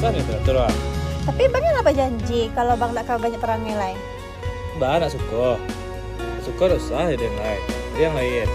susah nih teratur lah. Tapi bang apa janji kalau bang nak banyak perang nilai? Mbak nak suka usah jadi yang lain. Jadi yang lain.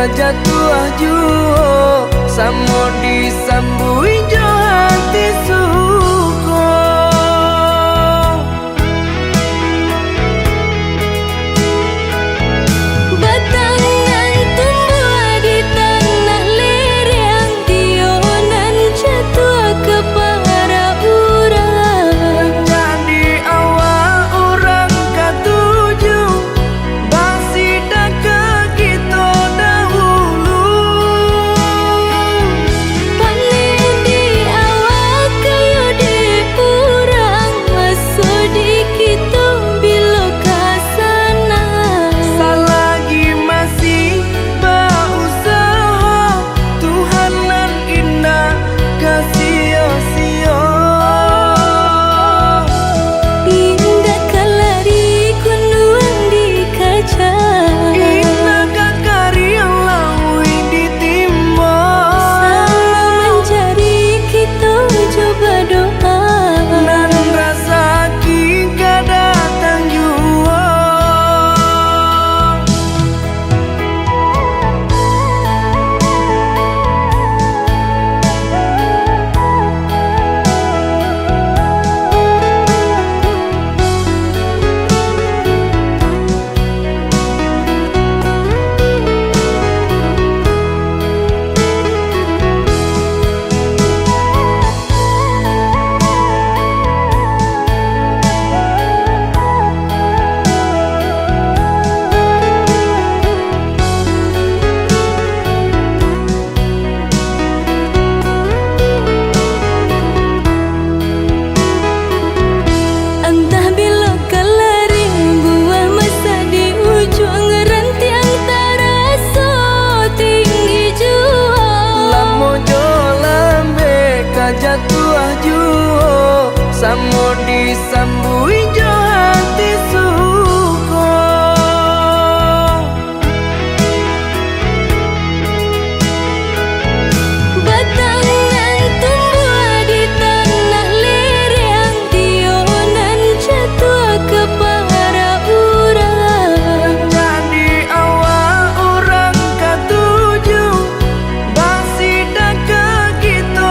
Jatuh juo samo disambui jo hati suko. Batangan tumbuh di tanah lereng, tionan jatuh ke para urang. Jadi awal orang ketujuh basi dah ke kita jatuh juo samo disambui jo hati suko. Batangan tumbuh di tanah lereng, tionan jatuh ke para urang. Jadi awal orang ketujuh basi dah ke kita.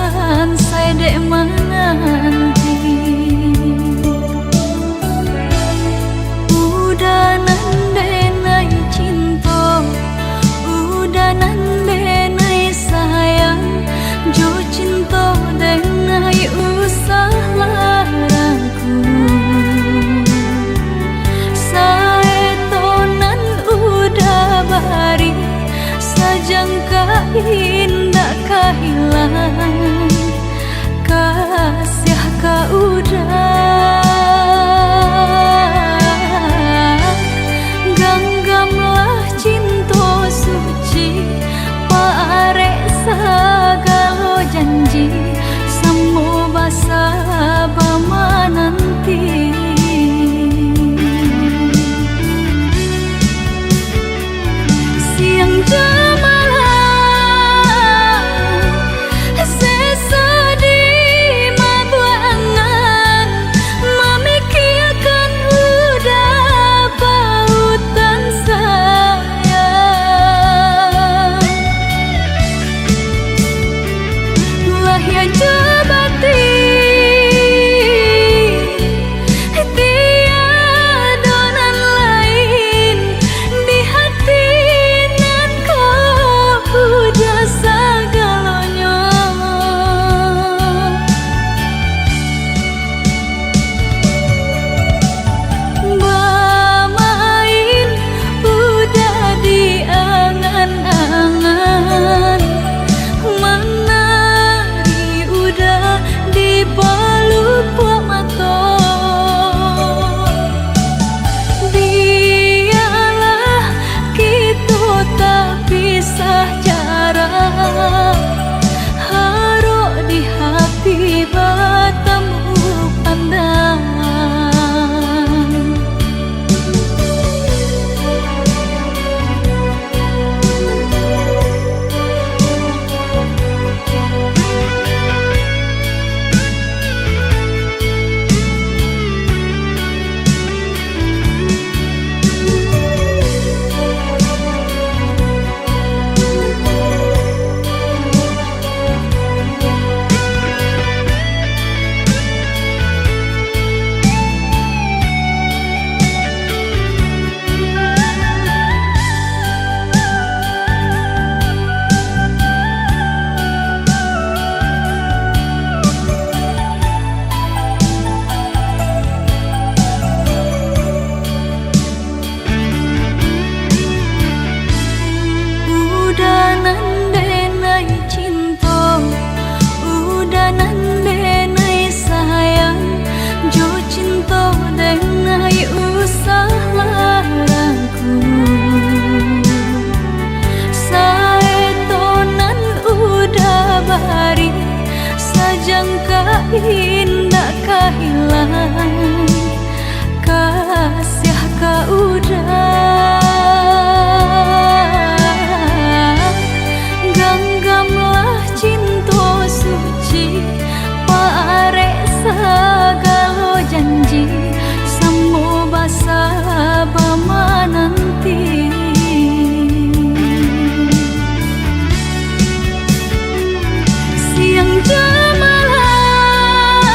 kan saya dek menanti. Udah nandenai cinta, udah nandenai sayang, jo cinta denai usah larangku. Saya tonan udah bari, sajangka indah kehilangan, kasih ka udah. Ganggamlah cinta suci, parek segala janji, semua basa bama nanti. Siang jemalah sesedih mabuangan, memikirkan udah pautan sayang. Lah ya jabati tiadonan lain di hati nan kau udah segalanya. Bermain udah di angan-angan, menari udah di pelupuk mata. Biarlah kita tak pisah jarak, haruk di hati bertemu pandangan. Udah nandenai cinta, udah nandenai sayang, jo cinta denai usah larangku. Saya tonan udah bari, sajangka indah kehilangan, kasih ka udah. Ganggamlah cinta suci, parek segala janji, semua basa bama nanti. Siang jemalah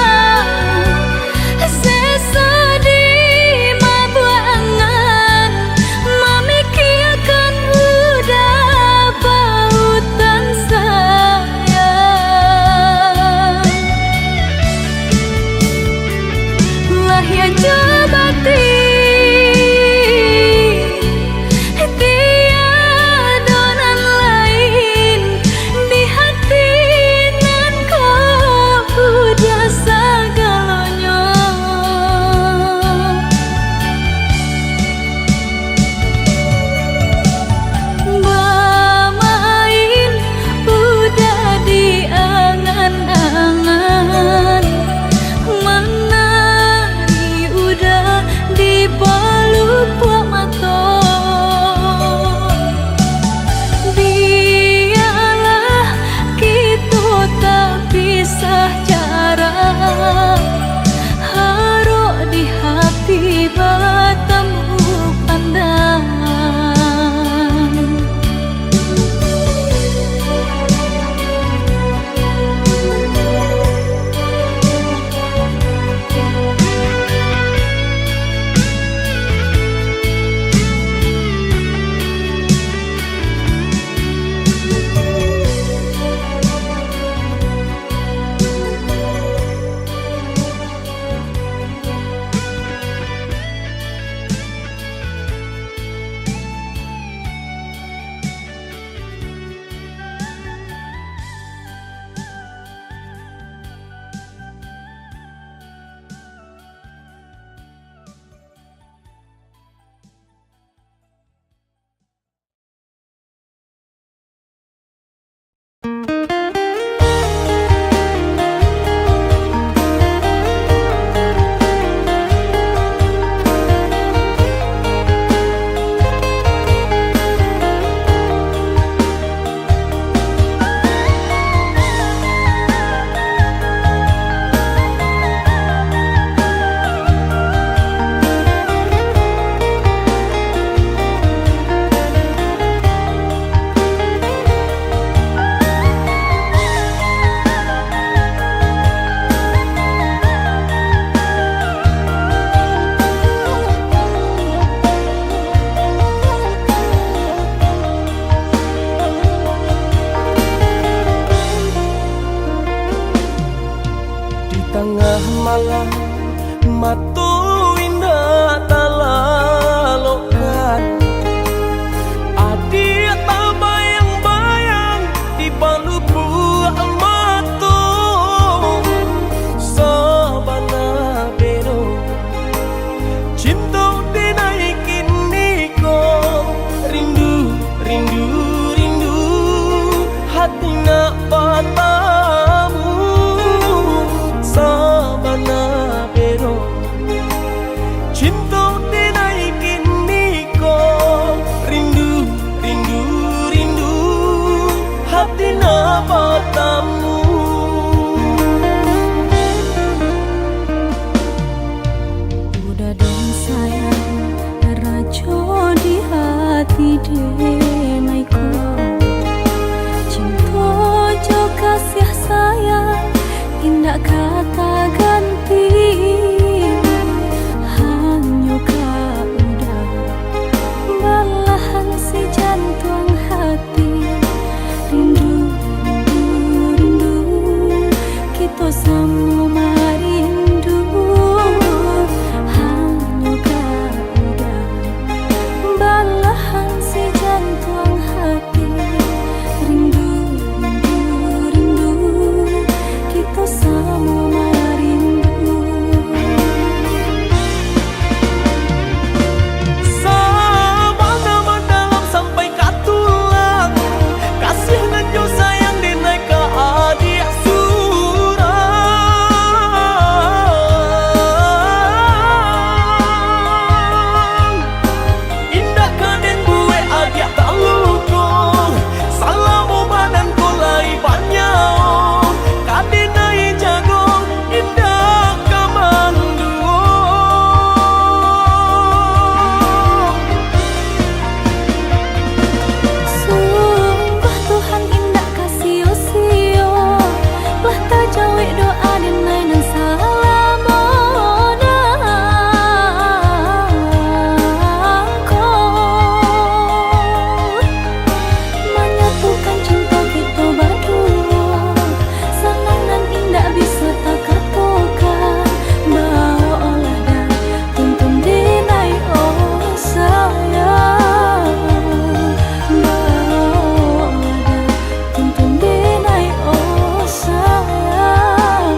matu indah talalokan. Adik tak bayang-bayang di balu buah matu sabana bero cinta dinaikin niko rindu rindu rindu hati nak patamu sabana bero cinta dinaikin niko rindu rindu rindu hati nak patamu. Udah dong sayang, rajo di hati denaiku. Cinta jo kasih sayang, indah kata ganti. Hanya kau udah belahan si jantung hati. Rindu, rindu, rindu, kita sama rindu. Hanya kau udah belahan si jantung hati. Rindu, rindu, rindu, kita sama rindu. Sabana mendalam sampai katulang, kasih dan jo sayang dinaik ke adik surang. Indah kaden gue adik tak lukung, salamu badan ku lai banyak. Kadinai jago indah kamanduo. Sungguh Tuhan indah kasih usio, lah tak jauh doa dinai dan salamona ko menyatukan cinta kita berdua. Senang dan indah bisa tak katakan, bawa olah dan tuntun dinai oh sayang. Bawa olah dan tuntun dinai oh sayang.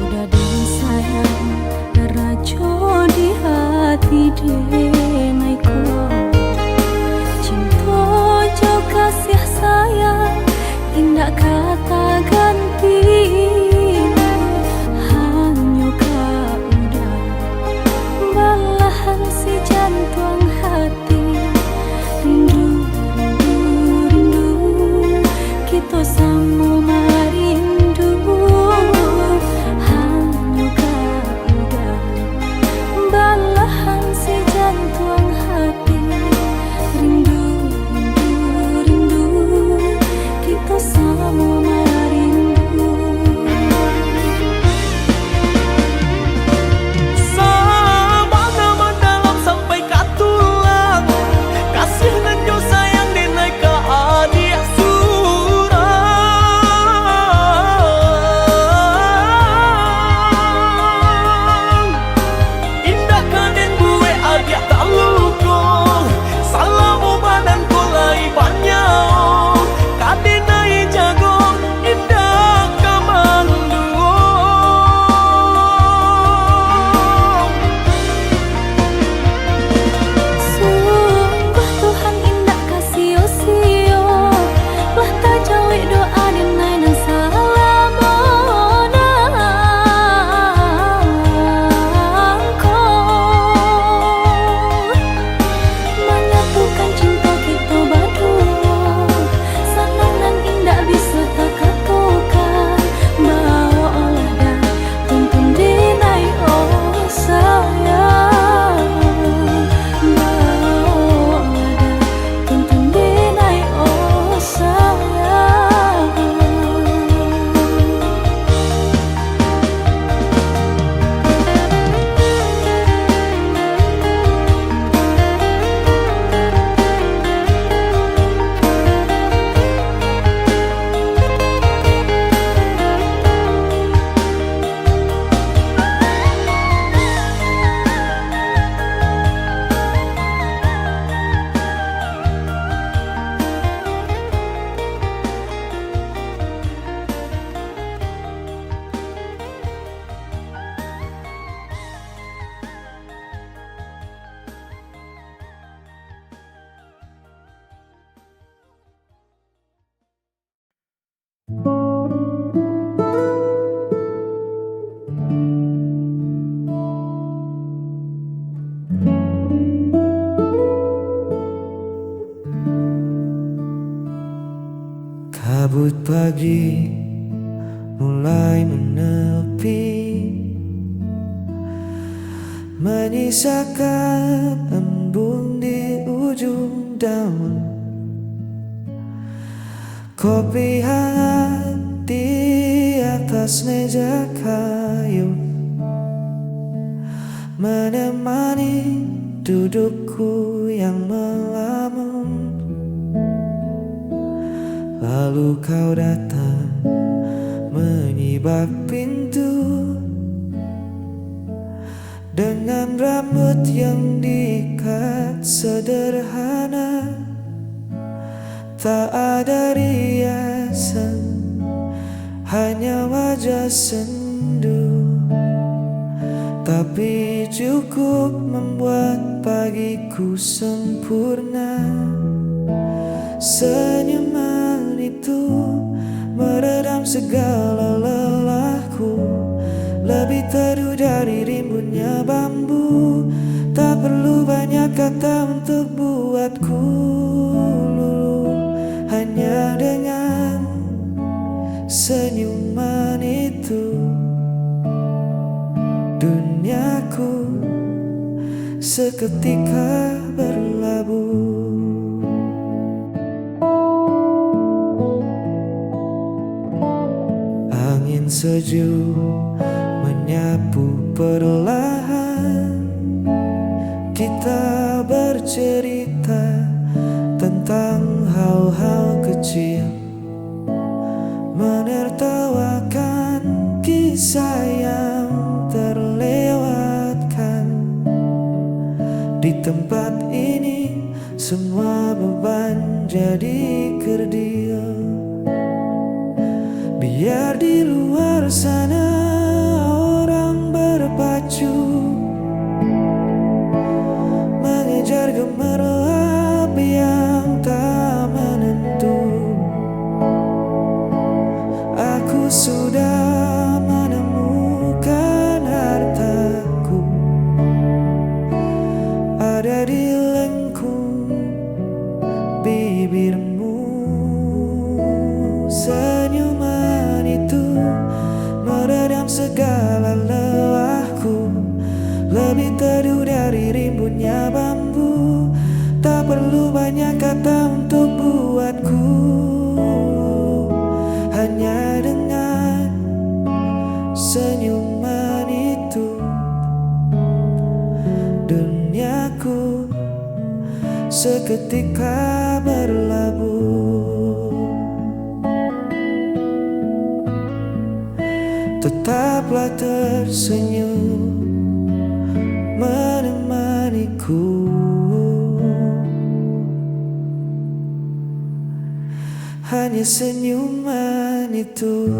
Udah dong sayang, rajo di hati denaiku. Cinta jo kasih sayang, indah kata ganti. Hanya kau udah belahan si jantung hati. Rindu, rindu, rindu, kita sama rindu. Hanya kau udah belahan si jantung hati. Rindu, rindu, rindu, kita sama rindu. Sabana mendalam sampai katulang. pagi mulai menepi, menyisakan embun di ujung daun. Kopi hangat di atas meja kayu menemani dudukku yang melamun. Lalu kau datang menyibak pintu dengan rambut yang diikat sederhana, tak ada riasan, hanya wajah sendu, tapi cukup membuat pagiku sempurna. Senyuman itu meredam segala lelahku, lebih teduh dari rimbunnya bambu. Tak perlu banyak kata untuk buatku luluh, hanya dengan senyuman itu duniaku seketika berlabuh. Angin sejuk menyapu perlahan, kita bercerita tentang hal-hal kecil, menertawakan kisah yang terlewatkan. Di tempat ini semua beban jadi kerdil. Biar di luar sana orang berpacu mengejar gemerlap yang tak menentu. Aku sudah menemukan hartaku, ada di lengkung bibirmu. Senyuman itu meredam segala lelahku, lebih teduh dari rimbunnya bambu. Tak perlu banyak kata untuk buatku, hanya dengan senyuman itu duniaku seketika berlabuh. Tetaplah tersenyum menemaniku, hanya senyuman itu.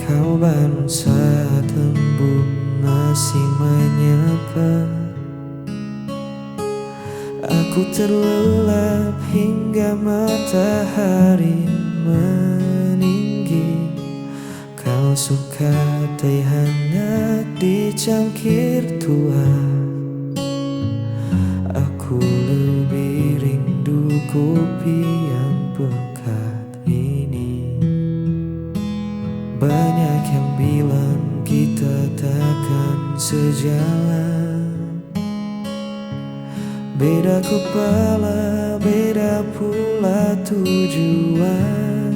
Kau bangun saat embun masih menyapa. Aku terlelap hingga matahari meninggi. Kau suka teh hangat dicangkir tua. Aku lebih rindu kopi yang pekat ini. Banyak yang bilang kita takkan sejalan, beda kepala, beda pula tujuan.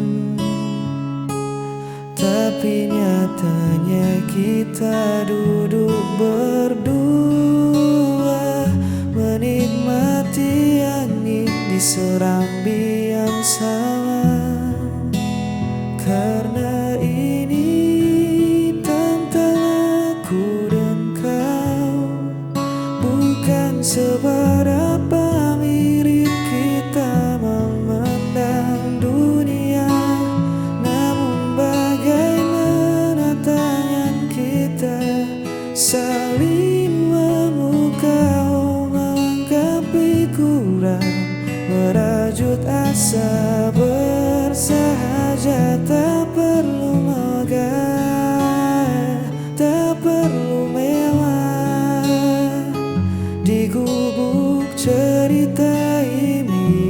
Tapi nyatanya kita duduk berdua, menikmati angin di serambi yang sama. Karena ini tentang aku dan kau, bukan seberapa mirip kita memandang dunia. saling memukau, melengkapi kurang, merajut asa bersahaja. Tak perlu megah, tak perlu mewah. Di gubuk cerita ini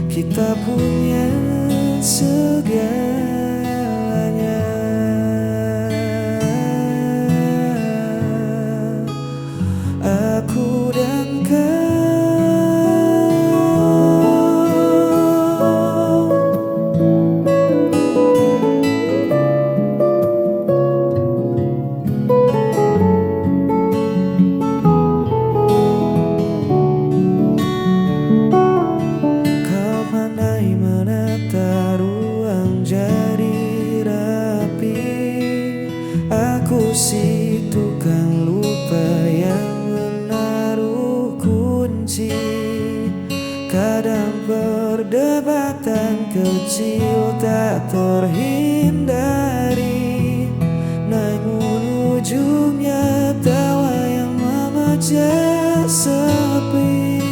kita punya segalanya. Aku dan kau. Kau pandai menata ruang jadi rapi. Aku si tukang lupa yang menaruh kunci. Kadang perdebatan kecil tak terhindari, namun ujungnya tawa yang memecah sepi.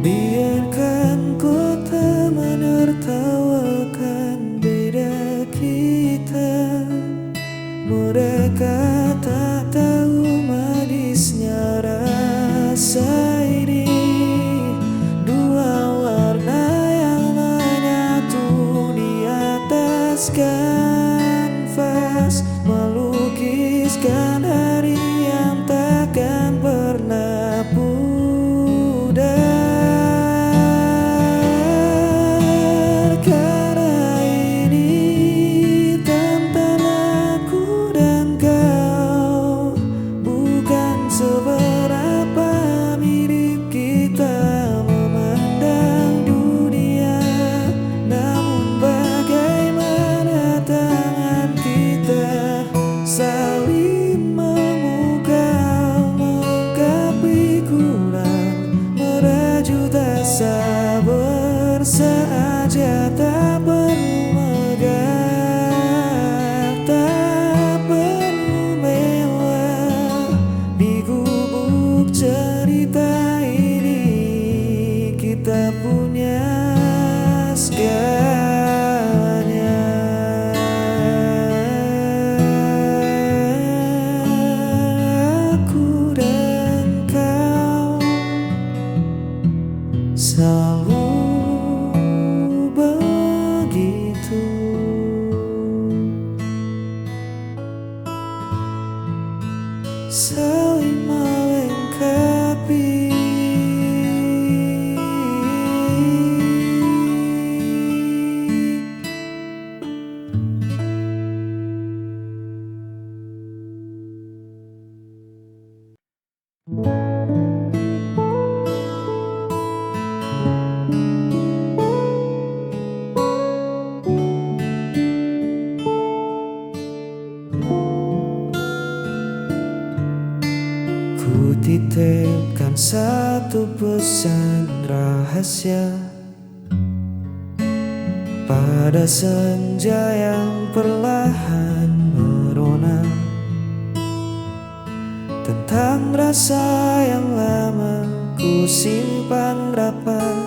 Biarkan kota menertawakan beda kita. Mereka tak tahu manisnya rasa ini. Dua warna yang menyatu di atas kanvas, melukiskan hari yang takkan pernah pudar. Karena ini tentang aku dan kau, bukan seberapa mirip kita memandang dunia, namun bagaimana tangan kita saling memukau, melengkapi kurang, merajut asa bersahaja. Tak perlu megah, tak perlu mewah. Di gubuk cerita ini kita punya segalanya. Aku dan kau selalu begitu. Saling melengkapi. Ku titipkan satu pesan rahasia pada senja yang perlahan merona, tentang rasa yang lama ku simpan rapat,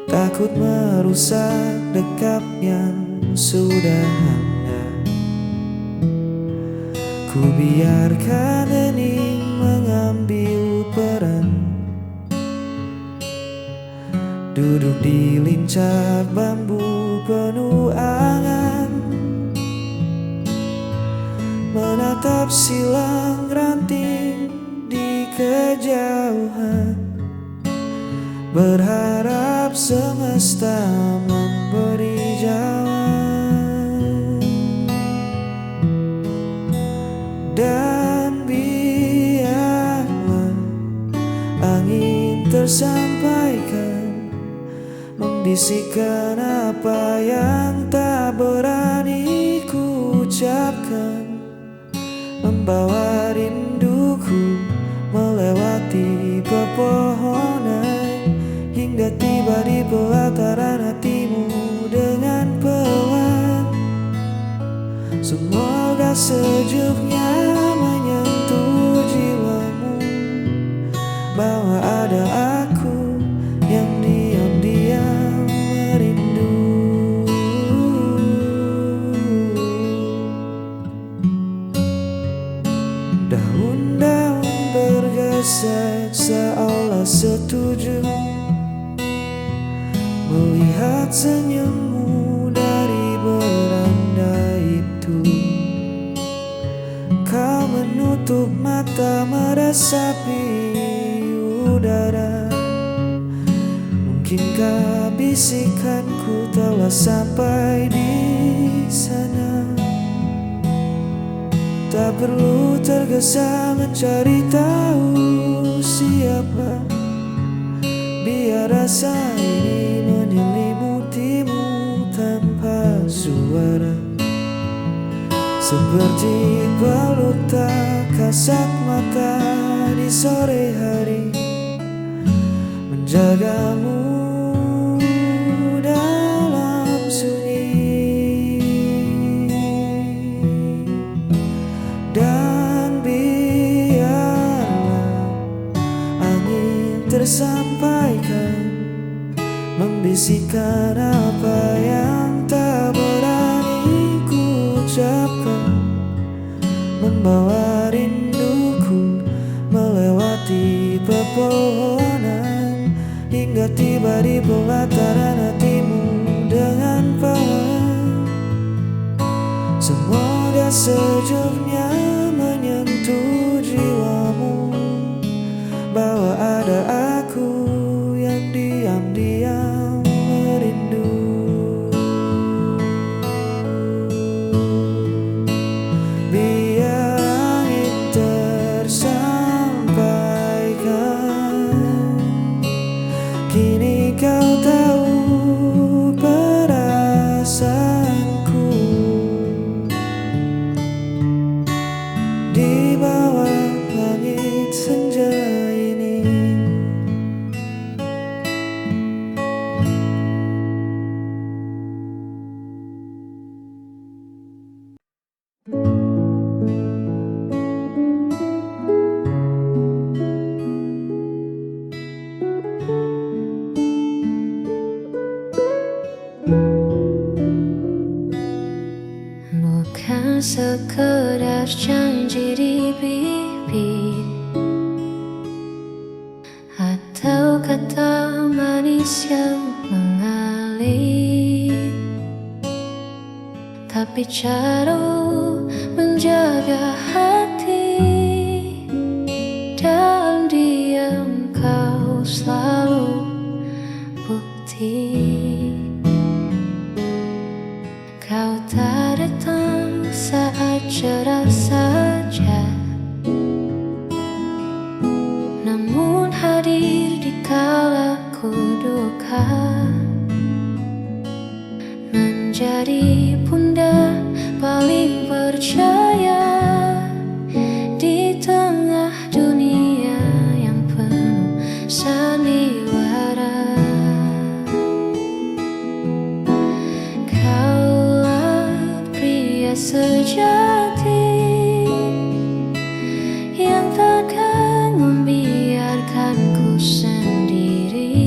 takut merusak dekap yang sudah ada. Ku biarkan hening mengambil peran, duduk di lincah bambu penuh angan, menatap silang ranting di kejauhan, berharap semesta memberi jawaban. Dan biarlah angin tersampaikan, membisikkan apa yang tak berani ku ucapkan, membawa rinduku melewati pepohonan hingga hingga tiba di pelataran hatimu dengan pelan. Semoga sejuknya menyentuh jiwamu bahwa ada aku yang diam-diam merindu. Daun-daun bergesek seolah setuju melihat senyummu dari beranda itu. Kau menutup mata meresapi udara. Mungkinkah bisikanku telah sampai di sana? Tak perlu tergesa mencari tahu siapa, biar rasa ini menyelimutimu tanpa suara. Seperti pelukta kasat mata di sore hari, menjagamu dalam sunyi. Dan biarlah angin tersampaikan, membisikkan apa yang tak berani ku ucapkan, membawa rinduku melewati pepohonan hingga tiba di pelataran hatimu dengan pelan. Semoga sejuknya menyentuh jiwamu bahwa ada aku yang diam-diam merindu. Biar angin tersampaikan, kini kau tahu perasaanku di bawah langit senja ini. Bukan sekedar janji di bibir atau kata manis yang mengalir, tapi cara menjaga hati. Dalam diam kau selalu bukti. Kau tak datang saat cerah saja, namun hadir di kala ku duka, menjadi bunda paling percaya di tengah dunia yang penuh sandiwara. Sejati yang takkan membiarkanku sendiri.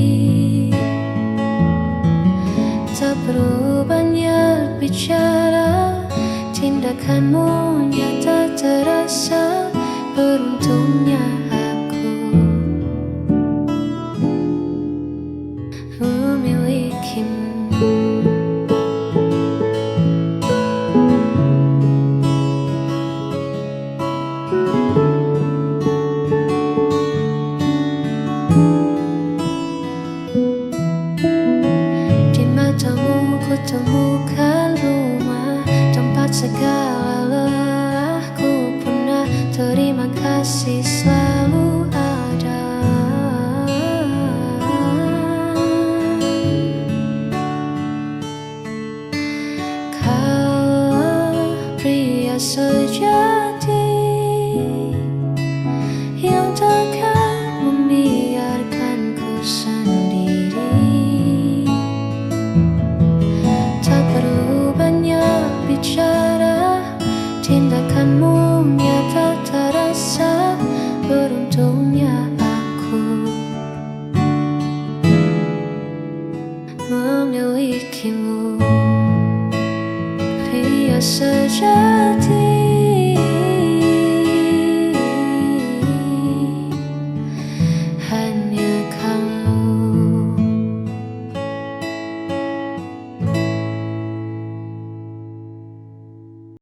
Tak perlu banyak bicara, tindakanmu nyata terasa. Beruntungnya aku memilikimu. Temukan rumah tempat segala lelahku pernah. Terima kasih selalu ada. Kau pria sejati